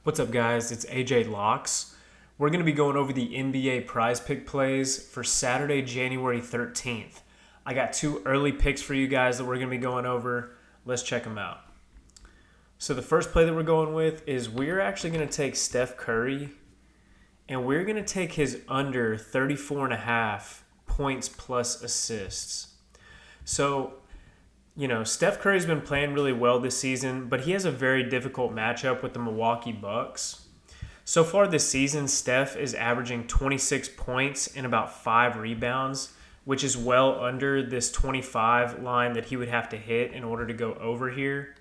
What's up, guys? It's AJ Locks. We're going to be going over the NBA prize pick plays for Saturday, January 13th. I got two early picks for you guys that we're going to be going over. Let's check them out. So the first play that we're going with is we're actually going to take Steph Curry, and we're going to take his under 34.5 points plus assists. So, Steph Curry's been playing really well this season, but he has a very difficult matchup with the Milwaukee Bucks. So far this season, Steph is averaging 26 points and about 5 rebounds, which is well under this 25 line that he would have to hit in order to go over here.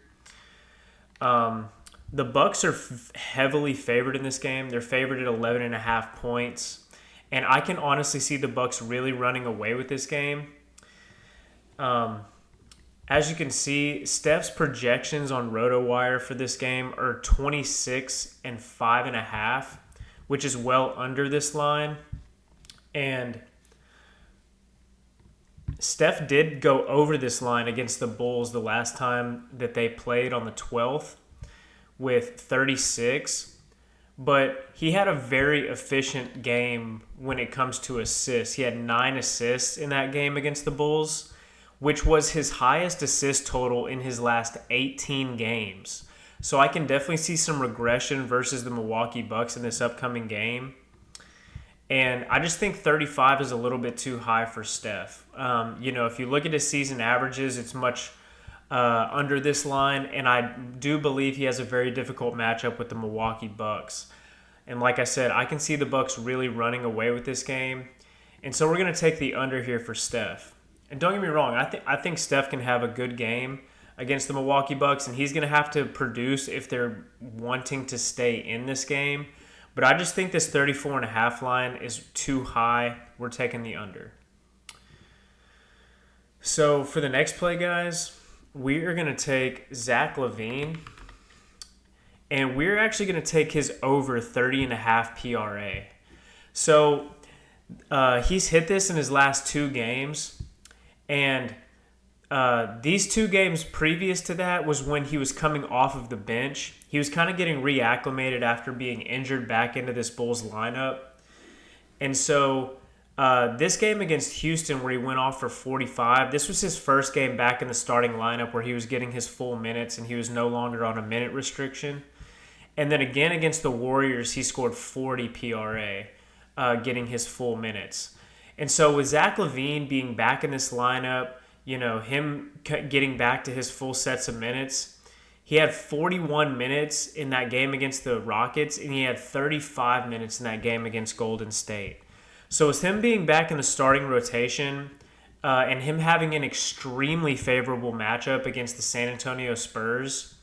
The Bucks are heavily favored in this game. They're favored at 11.5 points, and I can honestly see the Bucks really running away with this game. As you can see, Steph's projections on RotoWire for this game are 26 and 5.5, which is well under this line. And Steph did go over this line against the Bulls the last time that they played on the 12th with 36. But he had a very efficient game when it comes to assists. He had 9 assists in that game against the Bulls, which was his highest assist total in his last 18 games. So I can definitely see some regression versus the Milwaukee Bucks in this upcoming game. And I just think 35 is a little bit too high for Steph. If you look at his season averages, it's much under this line. And I do believe he has a very difficult matchup with the Milwaukee Bucks. And like I said, I can see the Bucks really running away with this game. And so we're going to take the under here for Steph. And don't get me wrong, I think Steph can have a good game against the Milwaukee Bucks, and he's going to have to produce if they're wanting to stay in this game. But I just think this 34.5 line is too high. We're taking the under. So for the next play, guys, we are going to take Zach LaVine, and we're actually going to take his over 30.5 PRA. So he's hit this in his last 2 games. And these 2 games previous to that was when he was coming off of the bench. He was kind of getting reacclimated after being injured back into this Bulls lineup. And so this game against Houston where he went off for 45, this was his first game back in the starting lineup where he was getting his full minutes and he was no longer on a minute restriction. And then again against the Warriors, he scored 40 PRA, getting his full minutes. And so with Zach LaVine being back in this lineup, him getting back to his full sets of minutes, he had 41 minutes in that game against the Rockets, and he had 35 minutes in that game against Golden State. So with him being back in the starting rotation and him having an extremely favorable matchup against the San Antonio Spurs,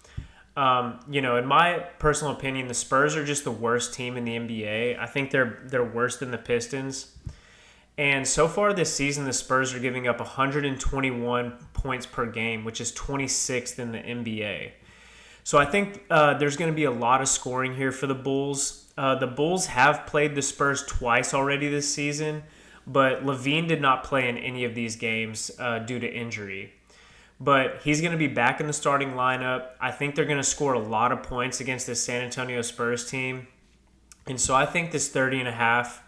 in my personal opinion, the Spurs are just the worst team in the NBA. I think they're worse than the Pistons. And so far this season, the Spurs are giving up 121 points per game, which is 26th in the NBA. So I think there's going to be a lot of scoring here for the Bulls. The Bulls have played the Spurs twice already this season, but LaVine did not play in any of these games due to injury. But he's going to be back in the starting lineup. I think they're going to score a lot of points against this San Antonio Spurs team. And so I think this 30.5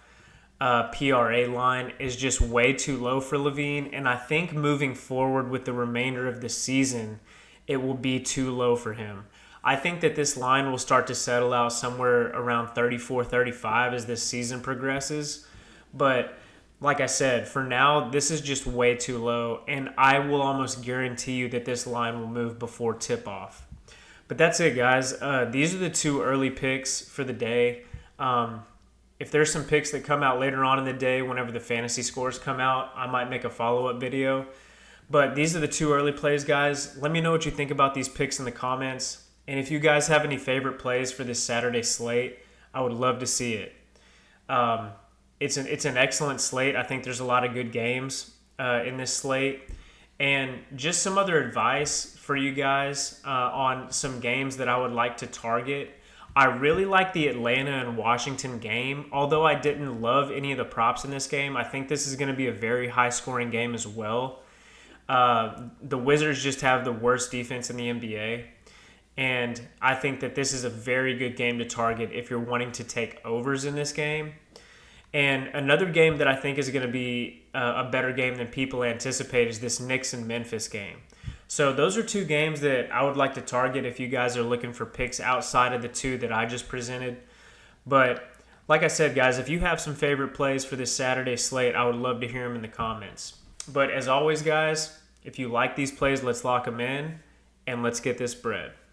PRA line is just way too low for LaVine, and I think moving forward with the remainder of the season, it will be too low for him. I think that this line will start to settle out somewhere around 34, 35 as this season progresses, but like I said, for now, this is just way too low, and I will almost guarantee you that this line will move before tip-off. But that's it, guys. These are the 2 early picks for the day. If there's some picks that come out later on in the day, whenever the fantasy scores come out, I might make a follow-up video. But these are the 2 early plays, guys. Let me know what you think about these picks in the comments. And if you guys have any favorite plays for this Saturday slate, I would love to see it. It's an excellent slate. I think there's a lot of good games in this slate. And just some other advice for you guys on some games that I would like to target. I really like the Atlanta and Washington game. Although I didn't love any of the props in this game, I think this is going to be a very high-scoring game as well. The Wizards just have the worst defense in the NBA. And I think that this is a very good game to target if you're wanting to take overs in this game. And another game that I think is going to be a better game than people anticipate is this Knicks and Memphis game. So those are two games that I would like to target if you guys are looking for picks outside of the two that I just presented. But like I said, guys, if you have some favorite plays for this Saturday slate, I would love to hear them in the comments. But as always, guys, if you like these plays, let's lock them in and let's get this bread.